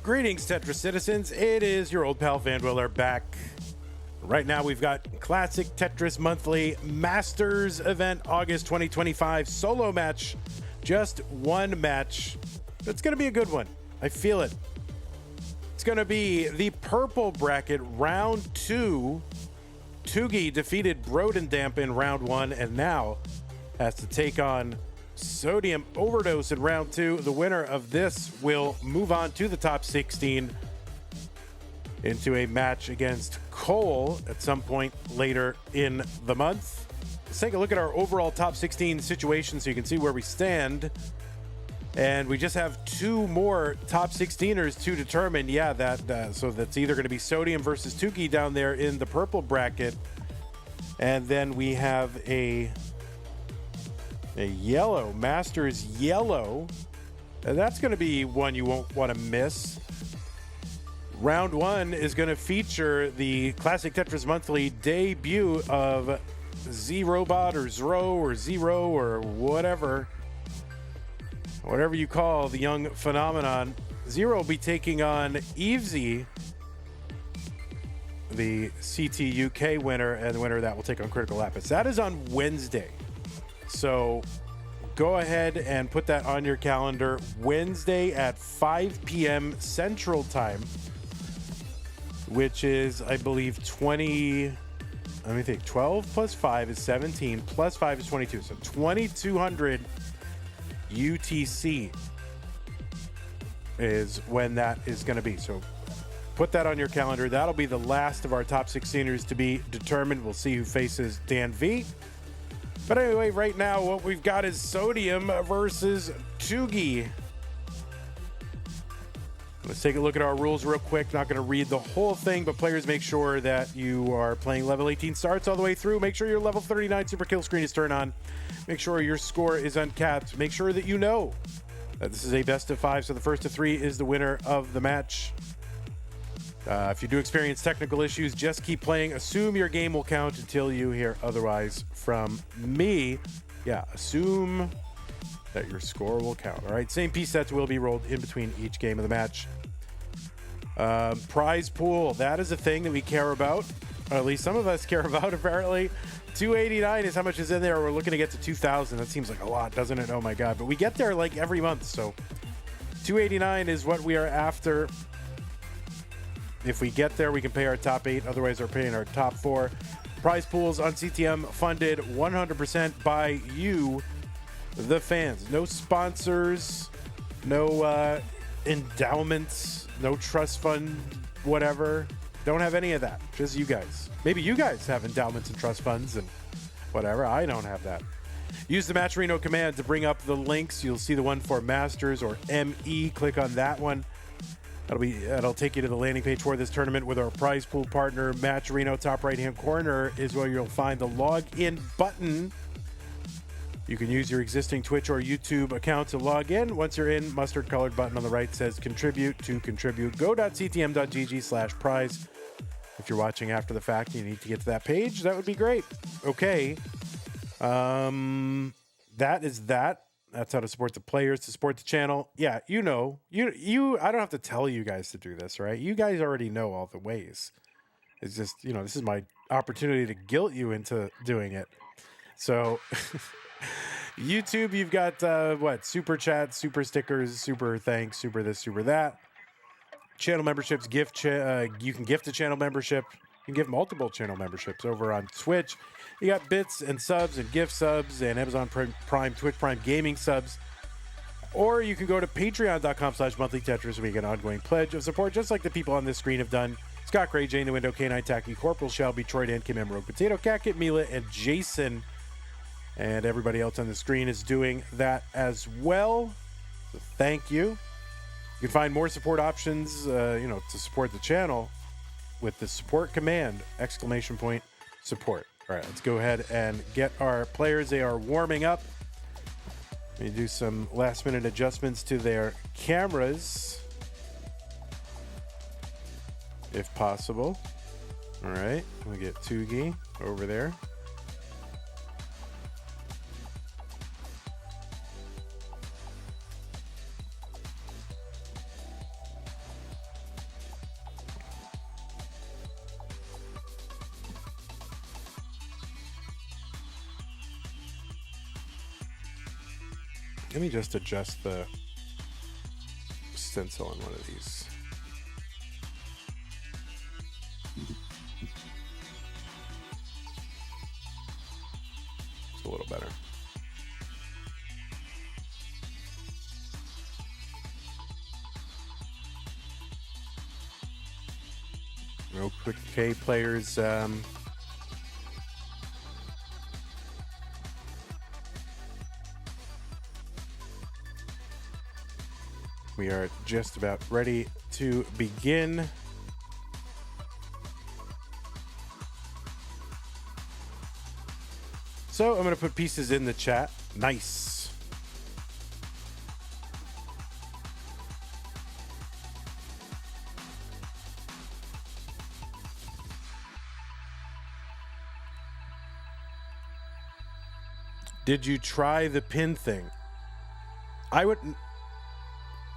Greetings, Tetris citizens. It is your old pal vandweller back. Right now, we've got Classic Tetris Monthly Masters event, August 2025 solo match. Just one match. It's going to be a good one. I feel it. It's going to be the purple bracket, round 2. Tugi defeated Brodendamp in round 1 and now has to take on Sodium Overdose in round 2. The winner of this will move on to the top 16 into a match against Cole at some point later in the month. Let's take a look at our overall top 16 situation so you can see where we stand. And we just have 2 more top 16ers to determine. Yeah, so that's either going to be Sodium versus Tuki down there in the purple bracket. And then we have a yellow, Masters yellow. And that's going to be one you won't want to miss. Round 1 is going to feature the Classic Tetris Monthly debut of Z-Robot or Zro or Zero or whatever you call the young phenomenon. Zero will be taking on Evesy, the CT UK winner, and the winner of that will take on Critical Lapis. That is on Wednesday. So go ahead and put that on your calendar. Wednesday at 5 p.m. Central Time, which is, I believe, 12 plus 5 is 17, plus 5 is 22. So 2200 UTC is when that is going to be. So put that on your calendar. That'll be the last of our top 16ers to be determined. We'll see who faces Dan V. But anyway, right now, what we've got is Sodium versus Tugi. Let's take a look at our rules real quick. Not going to read the whole thing, but players, make sure that you are playing level 18 starts all the way through. Make sure your level 39 super kill screen is turned on. Make sure your score is uncapped. Make sure that you know that this is a best of 5, so the first of 3 is the winner of the match. If you do experience technical issues, just keep playing. Assume your game will count until you hear otherwise from me. Yeah, assume that your score will count. All right, same piece sets will be rolled in between each game of the match. Prize pool, that is a thing that we care about, or at least some of us care about, apparently. 289 is how much is in there. We're looking to get to 2,000. That seems like a lot, doesn't it? Oh my God. But we get there like every month, so 289 is what we are after. If we get there, we can pay our top 8. Otherwise, we're paying our top 4. Prize pools on CTM funded 100% by you, the fans. No sponsors, no endowments, no trust fund, whatever. Don't have any of that. Just you guys. Maybe you guys have endowments and trust funds and whatever. I don't have that. Use the Matcherino command to bring up the links. You'll see the one for Masters or ME. Click on that one. That'll take you to the landing page for this tournament with our prize pool partner, Matcherino. Top right-hand corner is where you'll find the login button. You can use your existing Twitch or YouTube account to log in. Once you're in, mustard-colored button on the right says contribute to contribute. Go.ctm.gg/prize. If you're watching after the fact, you need to get to that page. That would be great. Okay. That is that. That's how to support the players, to support the channel. Yeah, you know, I don't have to tell you guys to do this, right? You guys already know all the ways. It's just, this is my opportunity to guilt you into doing it. So YouTube, you've got super chat, super stickers, super thanks, super this, super that. Channel memberships, you can gift a channel membership. You can give multiple channel memberships over on Twitch. You got bits and subs and gift subs and Amazon Prime, Twitch Prime gaming subs. Or you can go to patreon.com/monthlytetris and make an ongoing pledge of support, just like the people on this screen have done. Scott Gray, Jane the Window, K9 Tacky, Corporal Shelby, Troy Dan, Kim M, Rogue Potato, Cat Mila, and Jason. And everybody else on the screen is doing that as well. So thank you. You can find more support options, to support the channel with the support command, exclamation point, support. All right, let's go ahead and get our players. They are warming up. We do some last minute adjustments to their cameras, if possible. All right, we get Tugi over there. Let me just adjust the stencil on one of these. It's a little better. Real quick, okay, players. We are just about ready to begin. So I'm going to put pieces in the chat. Nice. Did you try the pin thing? I would...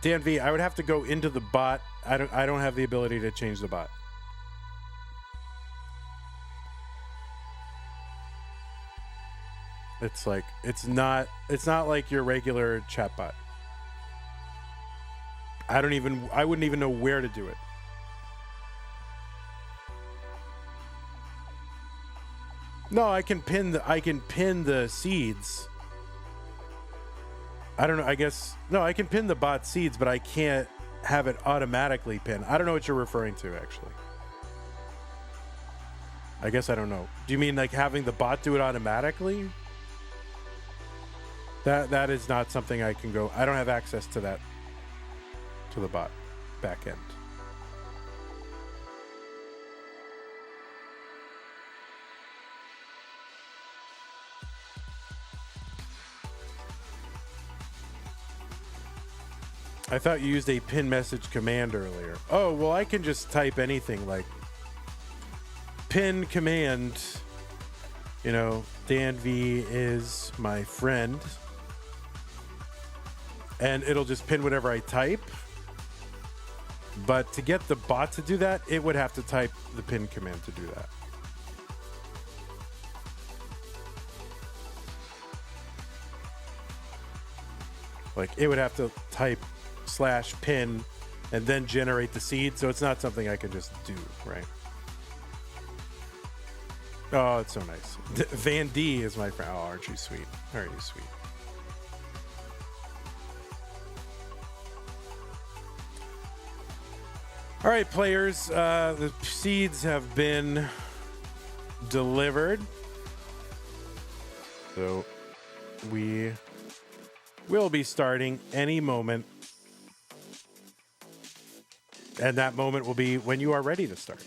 Dan V, I would have to go into the bot. I don't have the ability to change the bot. It's like it's not like your regular chat bot. I wouldn't even know where to do it. No, I can pin the seeds. I don't know. I guess no. I can pin the bot seeds, but I can't have it automatically pin. I don't know what you're referring to, actually. I guess I don't know. Do you mean like having the bot do it automatically? That is not something I can go. I don't have access to that, to the bot back end. I thought you used a pin message command earlier. Oh, well, I can just type anything like pin command, you know, Dan V is my friend. And it'll just pin whatever I type. But to get the bot to do that, it would have to type the pin command to do that. Like, it would have to type /pin and then generate the seed, so it's not something I can just do, right? Oh, it's so nice. Van D is my friend. Oh, aren't you sweet? Aren't you sweet? All right, players, the seeds have been delivered, so we will be starting any moment. And that moment will be when you are ready to start.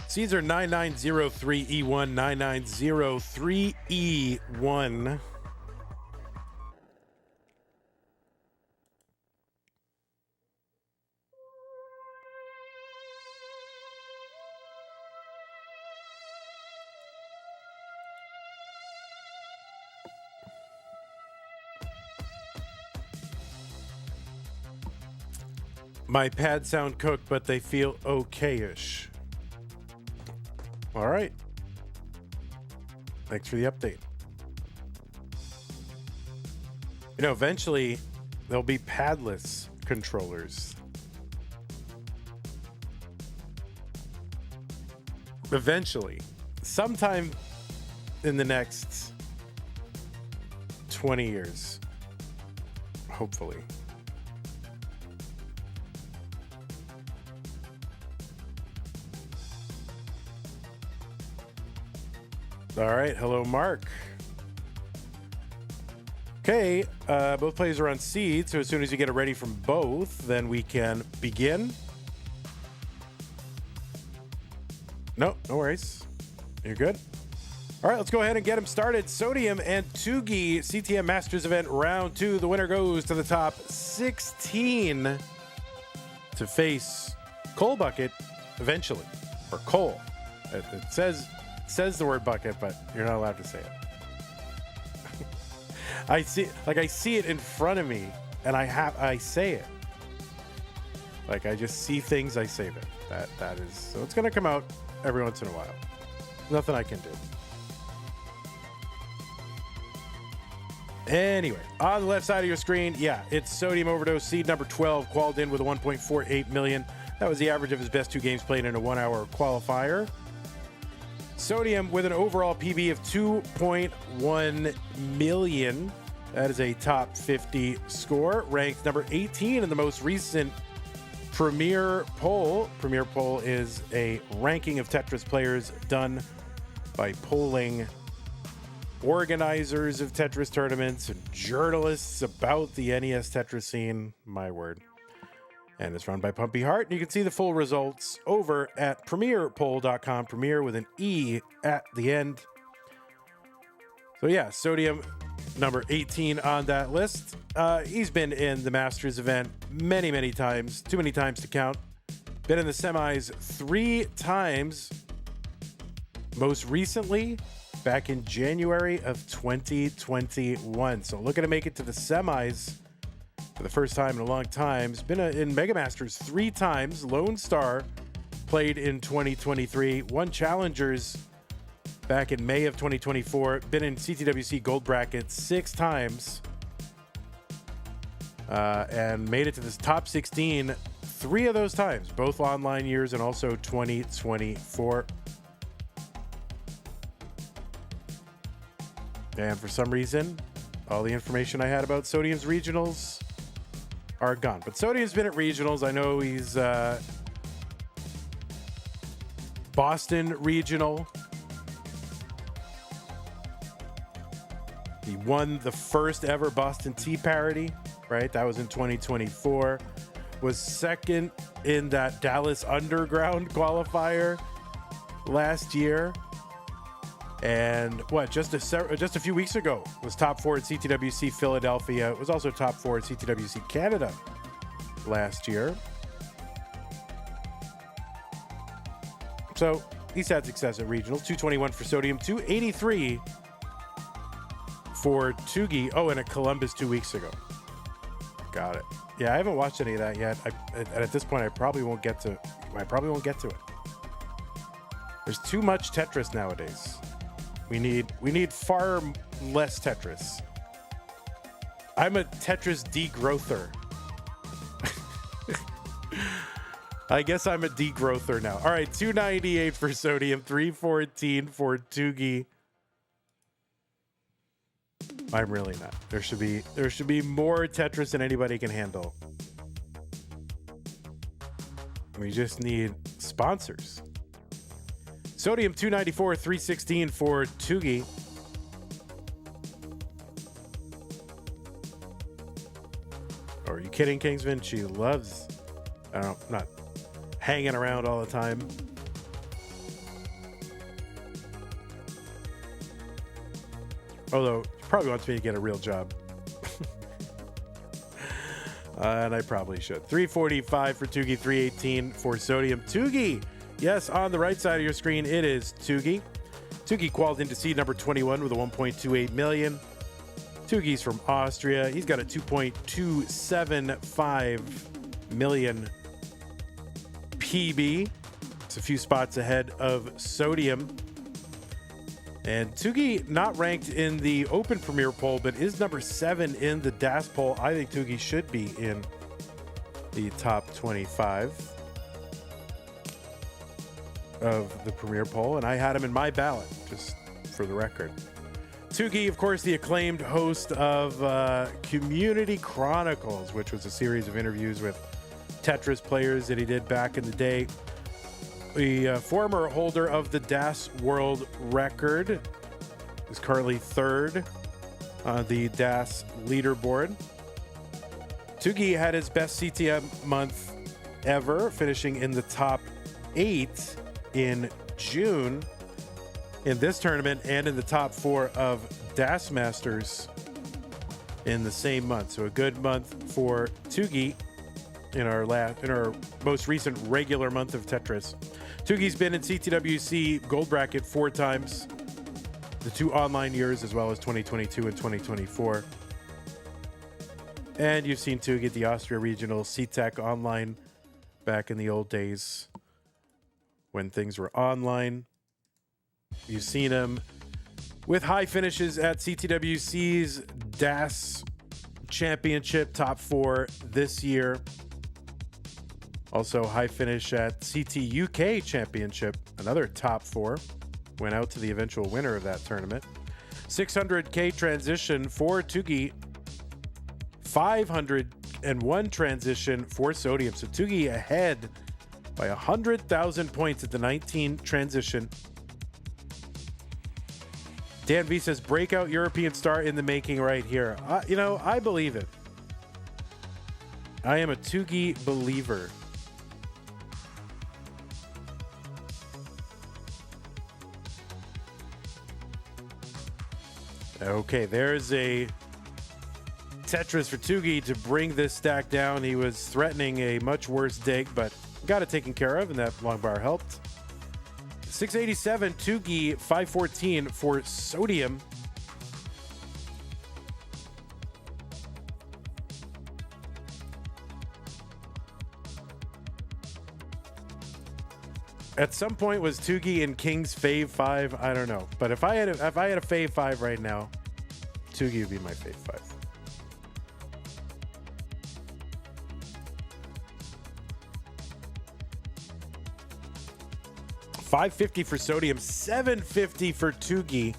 Seeds are 9903E1, 9903E1. My pads sound cooked, but they feel okay-ish. All right. Thanks for the update. You know, eventually there'll be padless controllers. Eventually, sometime in the next 20 years, hopefully. All right. Hello, Mark. Okay. Both players are on seed, so as soon as you get it ready from both, then we can begin. No worries. You're good. All right, let's go ahead and get him started. Sodium and Tugi CTM Masters Event Round 2. The winner goes to the top 16 to face Coal Bucket eventually, or Coal. It says the word bucket, but you're not allowed to say it. I see it in front of me, and I say it. Like, I just see things, I save it. That is, so it's gonna come out every once in a while. Nothing I can do. Anyway, on the left side of your screen, yeah, it's Sodium Overdose, seed number 12, qualified in with a 1.48 million. That was the average of his best 2 games played in a 1-hour qualifier. Sodium with an overall PB of 2.1 million. That is a top 50 score. Ranked number 18 in the most recent Premier poll. Premier poll is a ranking of Tetris players done by polling organizers of Tetris tournaments and journalists about the NES Tetris scene. My word. And it's run by Pumpy Heart. And you can see the full results over at premierpoll.com. Premier with an E at the end. So yeah, Sodium number 18 on that list. He's been in the Masters event many times. Too many times to count. Been in the semis 3 times. Most recently, back in January of 2021. So looking to make it to the semis for the first time in a long time. He's been in Mega Masters 3 times. Lone Star played in 2023. Won Challengers back in May of 2024. Been in CTWC Gold Bracket 6 times. And made it to this top 16 3 of those times. Both online years and also 2024. And for some reason, all the information I had about Sodium's regionals are gone. But Sodium's been at regionals. I know he's Boston regional. He won the first ever Boston Tea parody, right? That was in 2024. Was second in that Dallas Underground qualifier last year. And just a few weeks ago was top 4 at CTWC Philadelphia. It was also top 4 at CTWC Canada last year. So he's had success at regionals. 221 for Sodium, 283 for Tugi. Oh, and at Columbus 2 weeks ago. Got it. Yeah, I haven't watched any of that yet. And at this point, I probably won't get to it. There's too much Tetris nowadays. We need far less Tetris. I'm a Tetris degrowther. I guess I'm a degrowther now. All right, 298 for Sodium, 314 for Tugi. I'm really not. There should be more Tetris than anybody can handle. We just need sponsors. Sodium 294, 316 for Tugi. Oh, are you kidding, Kingsman? She loves, not hanging around all the time. Although, she probably wants me to get a real job. And I probably should. 345 for Tugi, 318 for Sodium. Tugi! Yes, on the right side of your screen, it is Tugi. Tugi qualified into seed number 21 with a 1.28 million. Tugi's from Austria. He's got a 2.275 million PB. It's a few spots ahead of Sodium. And Tugi not ranked in the Open Premier poll, but is number 7 in the DAS poll. I think Tugi should be in the top 25 of the Premier poll, and I had him in my ballot, just for the record. Tugi, of course, the acclaimed host of Community Chronicles, which was a series of interviews with Tetris players that he did back in the day. The former holder of the DAS world record is currently 3rd on the DAS leaderboard. Tugi had his best CTM month ever, finishing in the top 8 in June in this tournament and in the top 4 of DAS Masters in the same month. So a good month for Tugi in our most recent regular month of Tetris. Tugi's been in CTWC Gold Bracket 4 times, the 2 online years, as well as 2022 and 2024. And you've seen Tugi at the Austria Regional CTEC online back in the old days when things were online. You've seen him with high finishes at CTWC's DAS Championship top 4 this year. Also high finish at CT UK Championship, another top 4. Went out to the eventual winner of that tournament. 600K transition for Tugi. 501 transition for Sodium. So Tugi ahead by 100,000 points at the 19 transition. Dan V says, breakout European star in the making right here. I believe it. I am a Tugi believer. Okay, there's a Tetris for Tugi to bring this stack down. He was threatening a much worse dig, but got it taken care of, and that long bar helped. 687, Tugi, 514 for Sodium. At some point, was Tugi in King's Fave 5? I don't know. But if I had a Fave 5 right now, Tugi would be my Fave 5. $550 for Sodium, $750 for Tugi.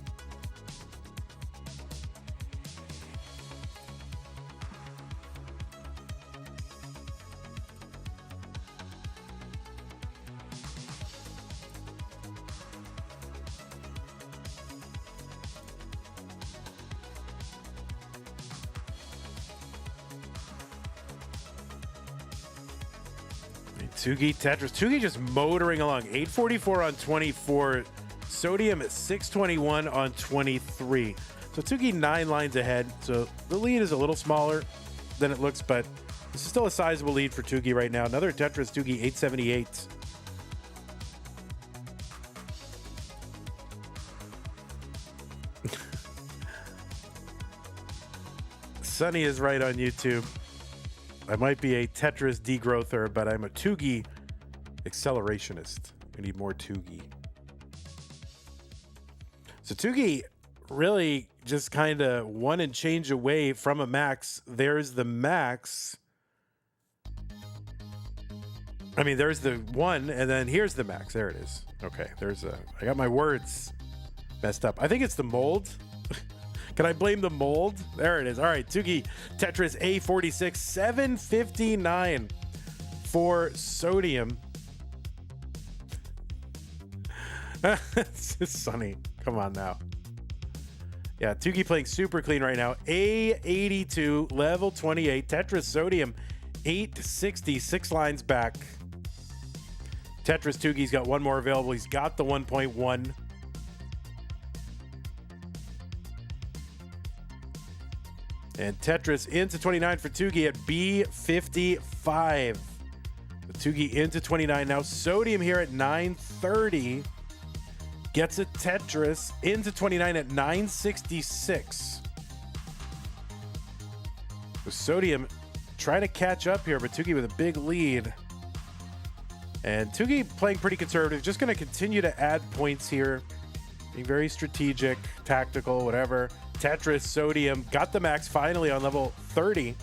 Tugi Tetris. Tugi just motoring along. 844 on 24. Sodium at 621 on 23. So Tugi 9 lines ahead. So the lead is a little smaller than it looks, but this is still a sizable lead for Tugi right now. Another Tetris, Tugi 878. Sunny is right on YouTube. I might be a Tetris degrowther, but I'm a Tugi accelerationist. We need more Tugi. So Tugi really just kind of one and change away from a max. There's the max. I mean, there's the 1, and then here's the max. There it is. Okay, I got my words messed up. I think it's the mold. Can I blame the mold? There it is. All right, Tugi Tetris A46, 759 for Sodium. It's just Sunny. Come on now. Yeah, Tugi playing super clean right now. A82, level 28. Tetris Sodium, 860, 6 lines back. Tetris Tugi's got one more available. He's got the 1.1. And Tetris into 29 for Tugi at B55. Tugi into 29 now. Sodium here at 930. Gets a Tetris into 29 at 966. So Sodium trying to catch up here, but Tugi with a big lead. And Tugi playing pretty conservative. Just going to continue to add points here Being very strategic, tactical, whatever. Tetris, Sodium, got the max finally on level 30.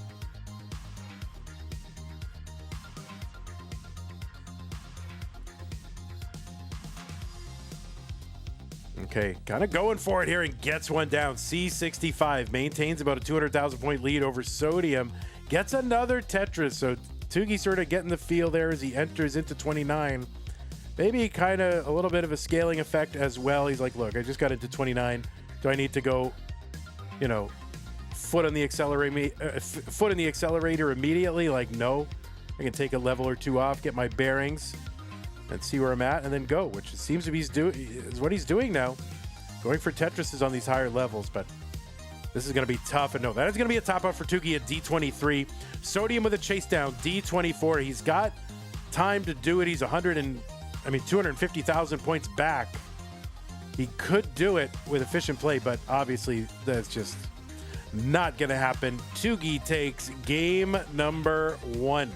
Okay, kind of going for it here and gets one down. C65 maintains about a 200,000 point lead over Sodium. Gets another Tetris, so Tugi sort of getting the feel there as he enters into 29. Maybe kind of a little bit of a scaling effect as well. He's like, look, I just got into 29. Do I need to go, you know, foot in the accelerator immediately? Like, no. I can take a level or two off, get my bearings, and see where I'm at, and then go, which it seems to be is what he's doing now. Going for Tetrises on these higher levels, but this is going to be tough. And no, that is going to be a top out for Tugi at D23. Sodium with a Chasedown, D24. He's got time to do it. He's 250,000 points back. He could do it with efficient play, but obviously that's just not going to happen. Tugi takes game number 1.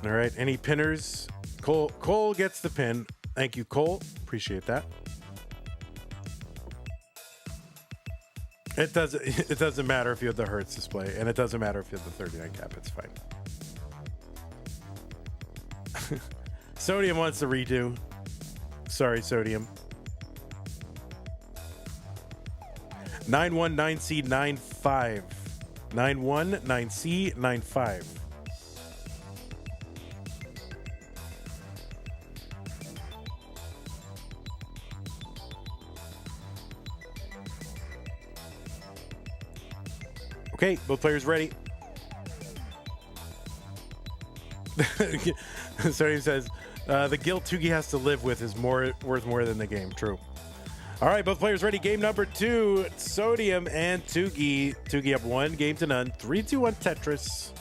All right, any pinners? Cole gets the pin. Thank you, Cole. Appreciate that. It doesn't matter if you have the Hertz display, and it doesn't matter if you have the 39 cap. It's fine. Sodium wants to redo. Sorry, Sodium. 919C 95. 919C 95. Okay, both players ready. Sodium says, the guilt Tugi has to live with is worth more than the game. True. All right, both players ready. Game number 2, Sodium and Tugi. Tugi up 1-0. 3-2 Tetris.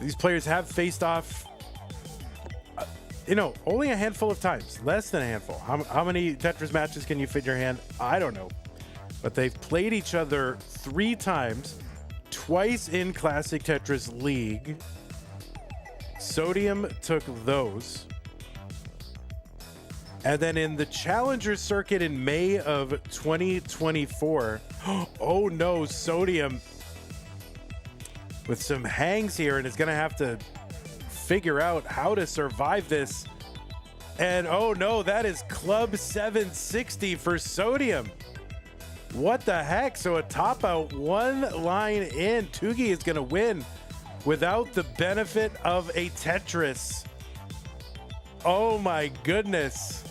These players have faced off, only a handful of times. Less than a handful. How many Tetris matches can you fit in your hand? I don't know. But they've played each other 3 times, twice in Classic Tetris League. Sodium took those. And then in the Challenger Circuit in May of 2024, oh no, Sodium with some hangs here and is going to have to figure out how to survive this. And oh no, that is Club 760 for Sodium. What the heck? So a top out, 1 line in. Tugi is going to win without the benefit of a Tetris. Oh my goodness.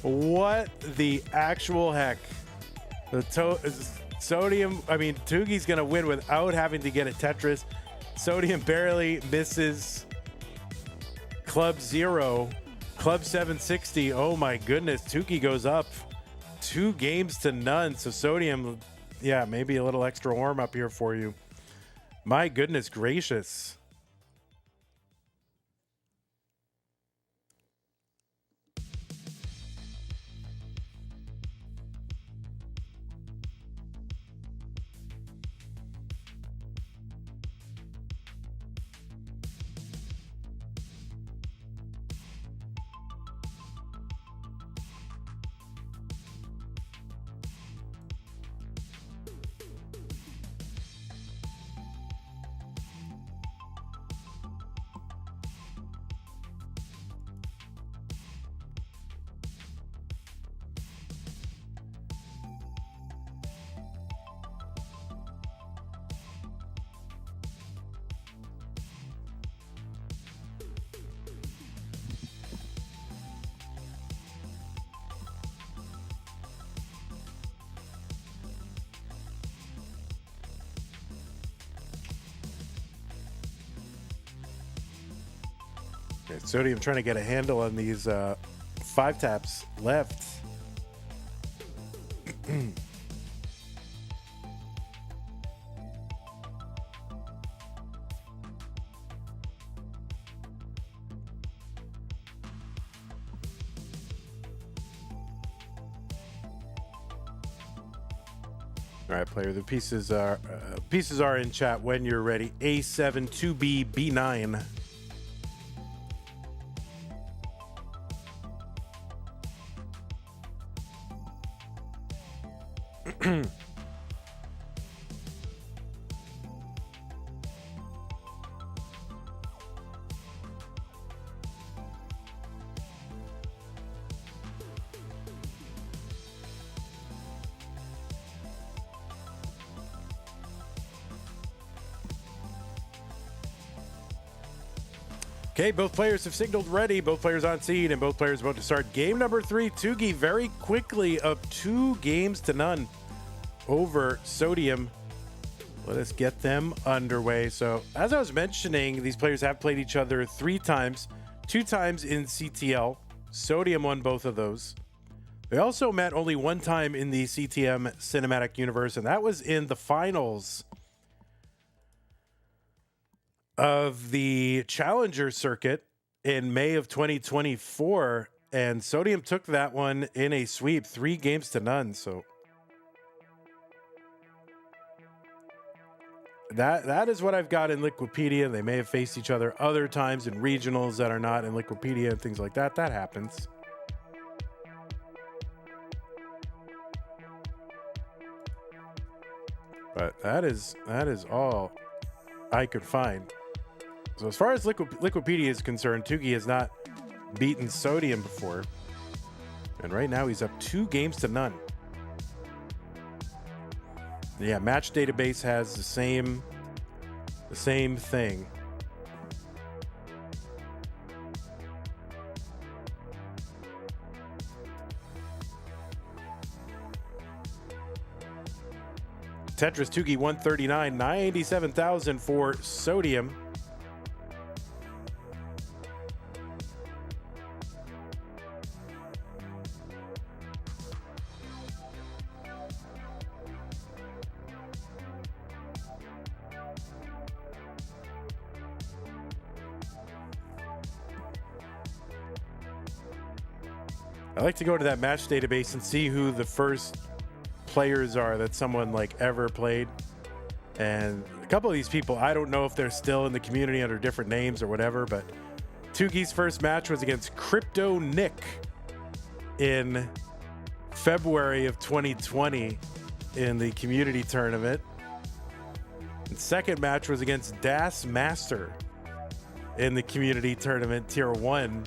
What the actual heck? Tugi's going to win without having to get a Tetris. Sodium barely misses Club 0. Club 760. Oh my goodness. Tugi goes up 2-0. So Sodium, yeah, maybe a little extra warm up here for you. My goodness gracious. Okay, Sodium trying to get a handle on these 5 taps left. All right, player. The pieces are in chat when you're ready. A7, 2B, B9. Okay, both players have signaled ready. Both players on seed, and both players about to start game number 3. Tugi very quickly up 2-0 over Sodium. Let us get them underway. So, as I was mentioning, these players have played each other 3 times, 2 times in CTL. Sodium won both of those. They also met only 1 time in the CTM cinematic universe, and that was in the finals of the Challenger circuit in May of 2024, and Sodium took that one in a sweep, 3-0. So that is what I've got in Liquipedia. They may have faced each other other times in regionals that are not in Liquipedia and things like that. That happens. But that is all I could find. So as far as Liquipedia is concerned, Tugi has not beaten Sodium before. And right now he's up 2-0. Yeah, Match Database has the same thing. Tetris Tugi 139, 97,000 for Sodium. I like to go to that match database and see who the first players are that someone like ever played. And a couple of these people, I don't know if they're still in the community under different names or whatever, but Tugi's first match was against Crypto Nick in February of 2020 in the community tournament. And second match was against Das Master in the community tournament tier 1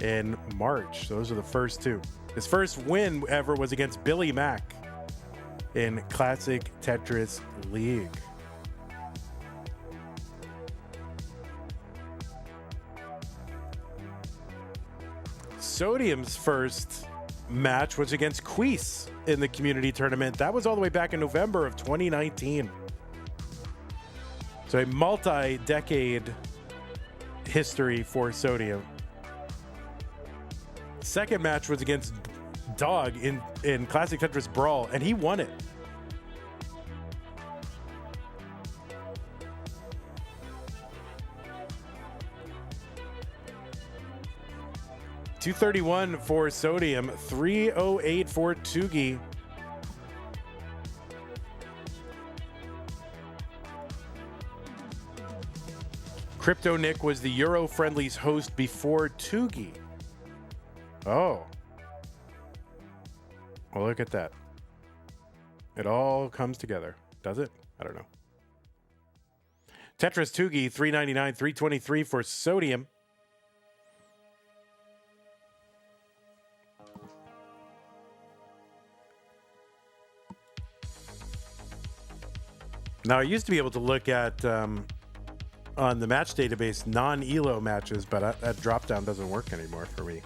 in March. Those are the first 2. His first win ever was against Billy Mack in Classic Tetris League. Sodium's first match was against Queese in the community tournament. That was all the way back in November of 2019. So a multi-decade history for Sodium. Second match was against Dog in Classic Tetris Brawl, and he won it. $231 for Sodium, $308 for Tugi. Crypto Nick was the Euro Friendlies host before Tugi. Oh. Well, look at that. It all comes together. Does it? I don't know. Tetris Tugi, $399, $323 for Sodium. Now, I used to be able to look at, on the match database, non-ELO matches, but that drop-down doesn't work anymore for me.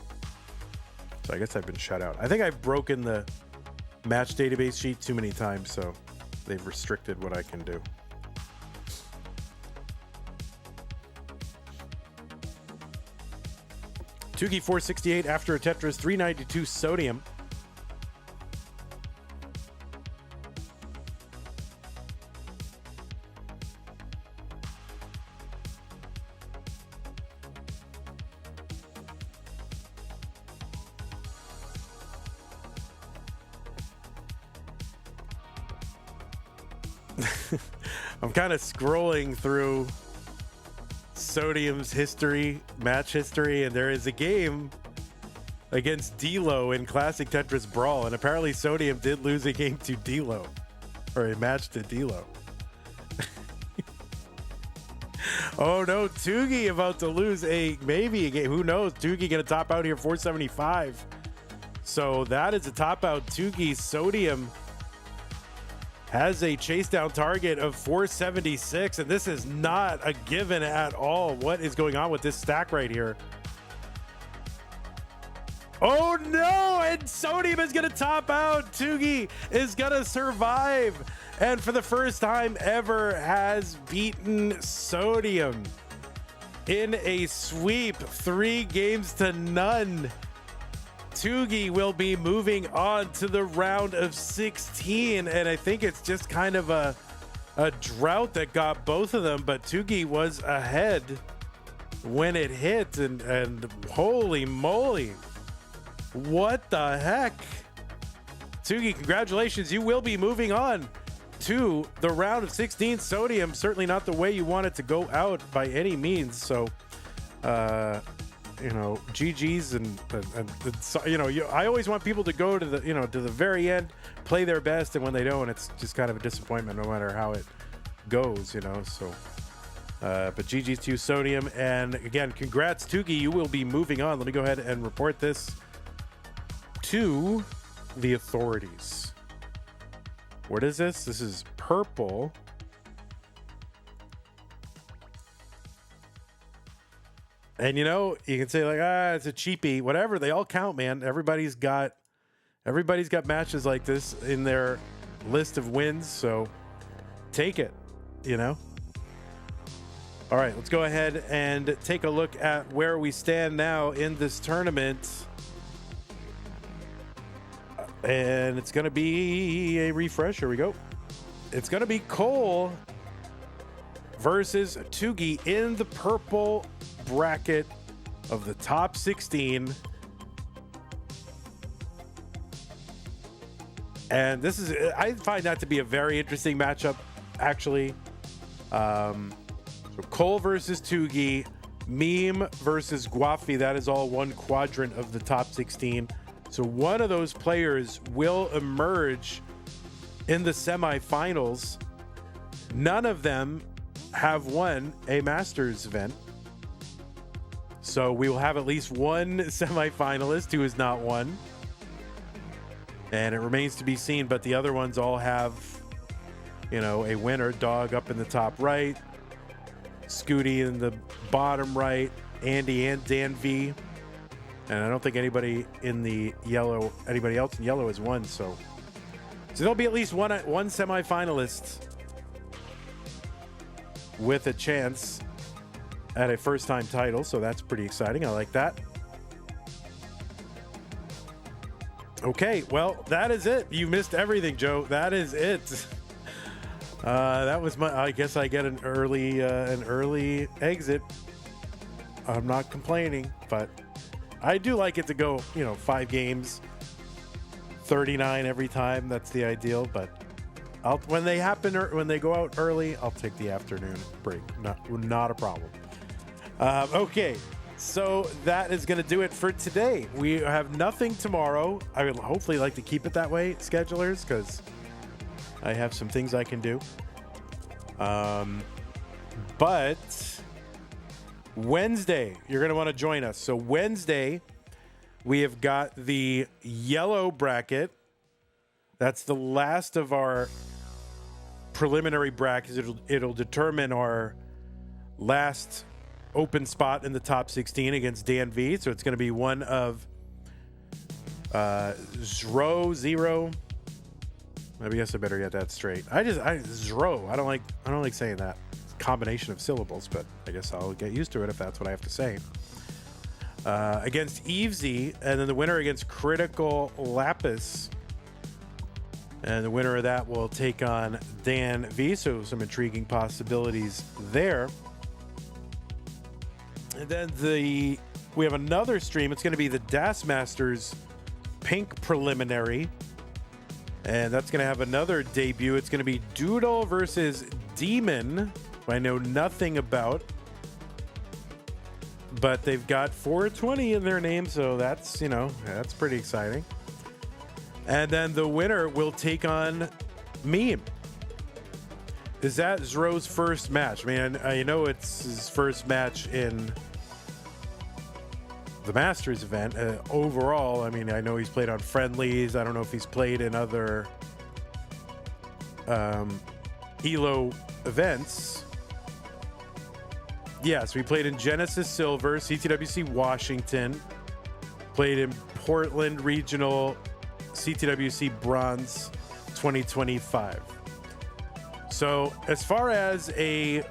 So I guess I've been shut out. I think I've broken the match database sheet too many times, so they've restricted what I can do. Tugi 468 after a Tetris 392 sodium. I'm kind of scrolling through Sodium's history, match history, and there is a game against D-Lo in Classic Tetris Brawl, and apparently Sodium did lose a game to D-Lo, or a match to D-Lo. Oh no, Tugi about to lose maybe a game. Who knows? Tugi gonna top out here 475. So that is a top out. Tugi Sodium has a chase down target of 476, and this is not a given at all. What is going on with this stack right here? Oh no, and Sodium is gonna top out. Tugi is gonna survive, and for the first time ever has beaten Sodium in a sweep, 3-0. Tugi will be moving on to the round of 16, and I think it's just kind of a drought that got both of them, but Tugi was ahead when it hit, and holy moly, what the heck? Tugi, congratulations, you will be moving on to the round of 16. Sodium, certainly not the way you want it to go out by any means, so you know, GG's and you know, I always want people to go to the, you know, to the very end, play their best, and when they don't, it's just kind of a disappointment no matter how it goes, you know. So but GG's to you, Sodium, and again, congrats, Tugi, you will be moving on. Let me go ahead and report this to the authorities. What is this? This is purple. And you know, you can say like, it's a cheapie, whatever. They all count, man. Everybody's got matches like this in their list of wins, so take it, you know. All right, let's go ahead and take a look at where we stand now in this tournament. And it's going to be a refresh. Here we go. It's going to be Cole versus Tugi in the purple bracket of the top 16. And this is, I find that to be a very interesting matchup, actually. So Cole versus Tugi, Meme versus Guafi. That is all one quadrant of the top 16. So one of those players will emerge in the semifinals. None of them have won a Masters event. So we will have at least one semifinalist who has not won. And it remains to be seen, but the other ones all have, you know, a winner. Dog up in the top right, Scooty in the bottom right, Andy and Dan V. And I don't think anybody else in yellow has won. So there'll be at least one semifinalist with a chance at a first-time title, so that's pretty exciting. I like that. Okay, well, that is it. You missed everything, Joe. That is it. That was my. I guess I get an early exit. I'm not complaining, but I do like it to go, 5 games, 39 every time. That's the ideal, but when they happen or when they go out early, I'll take the afternoon break. Not a problem. Okay, so that is going to do it for today. We have nothing tomorrow. I would hopefully like to keep it that way, schedulers, because I have some things I can do. But Wednesday, you're going to want to join us. So Wednesday, we have got the yellow bracket. That's the last of our preliminary brackets. It'll determine our last open spot in the top 16 against Dan V. So it's going to be one of Zero. Maybe I guess I better get that straight. Zro. I don't like saying that. It's a combination of syllables, but I guess I'll get used to it if that's what I have to say. against Evesy, and then the winner against Critical Lapis. And the winner of that will take on Dan V. So some intriguing possibilities there. And then we have another stream. It's going to be the Das Masters Pink Preliminary. And that's going to have another debut. It's going to be Doodle versus Demon, who I know nothing about. But they've got 420 in their name, so that's, you know, that's pretty exciting. And then the winner will take on Meme. Is that Zro's first match? Man, I know it's his first match in the Masters event. Overall, I mean, I know he's played on friendlies. I don't know if he's played in other ELO events. Yeah, so he played in Genesis Silver, CTWC Washington, played in Portland Regional, CTWC Bronze 2025. So as far as a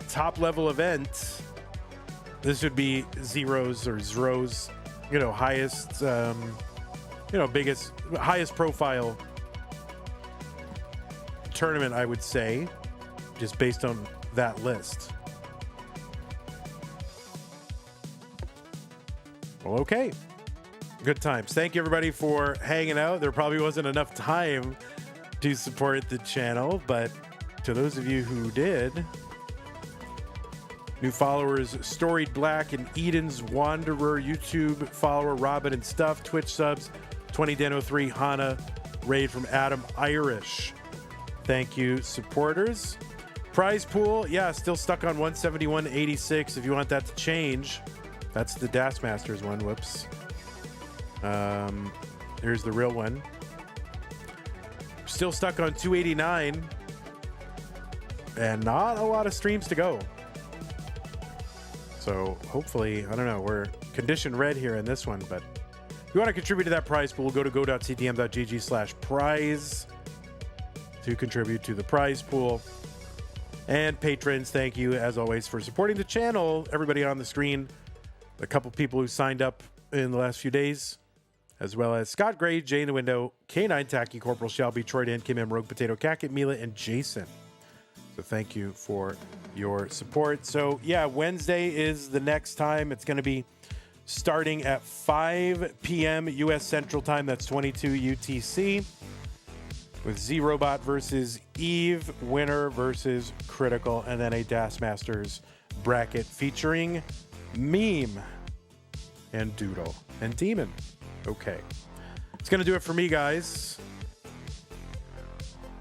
top level event, this would be Zero's or Zro's, you know, highest, highest profile tournament, I would say, just based on that list. Well, okay. Good times. Thank you, everybody, for hanging out. There probably wasn't enough time to support the channel, but to those of you who did, new followers, Storied Black and Eden's Wanderer, YouTube follower, Robin and Stuff, Twitch subs, 20Den03, Hana, raid from Adam Irish. Thank you, supporters. Prize pool, yeah, still stuck on 171.86. If you want that to change, that's the Das Masters one. Whoops. Here's the real one. Still stuck on 289, and not a lot of streams to go. So hopefully, I don't know, we're condition red here in this one, but if you want to contribute to that prize pool, go to go.ctm.gg/prize to contribute to the prize pool. And patrons, thank you as always for supporting the channel. Everybody on the screen, a couple people who signed up in the last few days, as well as Scott Gray, Jay in the Window, K9 Tacky, Corporal Shelby, Troy Dan, Kim M, Rogue Potato, Kakit, Mila, and Jason. So thank you for your support. So yeah, Wednesday is the next time. It's going to be starting at 5 p.m. U.S. Central Time. That's 22 UTC. With Z-Robot versus Eve, winner versus Critical, and then a Das Masters bracket featuring Meme and Doodle and Demon. Okay. It's going to do it for me, guys.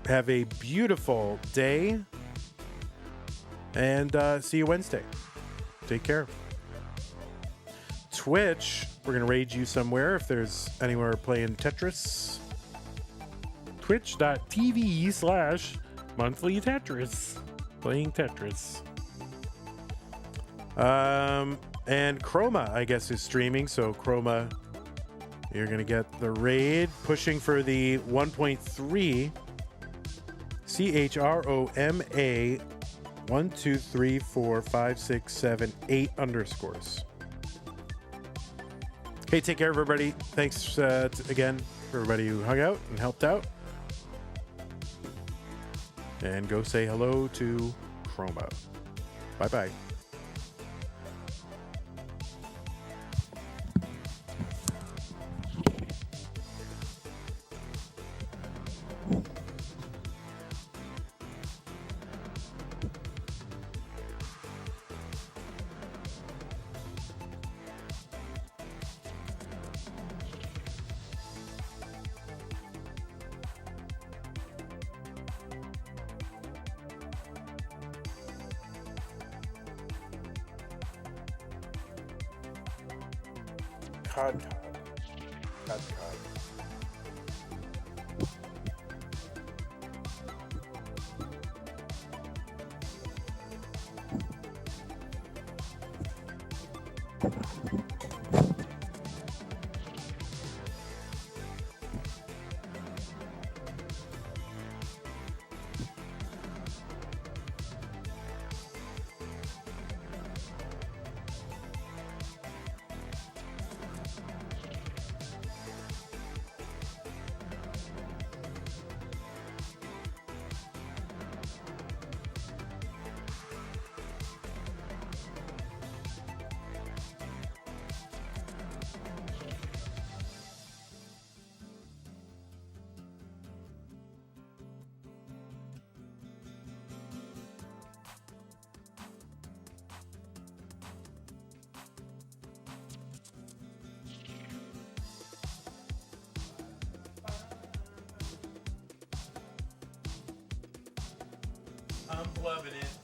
Have a beautiful day. And see you Wednesday. Take care. Twitch, we're going to raid you somewhere if there's anywhere playing Tetris. Twitch.tv/monthly Tetris. Playing Tetris. And Chroma, I guess, is streaming. So Chroma, you're going to get the raid. Pushing for the 1.3 CHROMA 1, 2, 3, 4, 5, 6, 7, 8 underscores. Okay, take care, everybody. Thanks again for everybody who hung out and helped out. And go say hello to Chroma. Bye-bye. Cod. I'm loving it.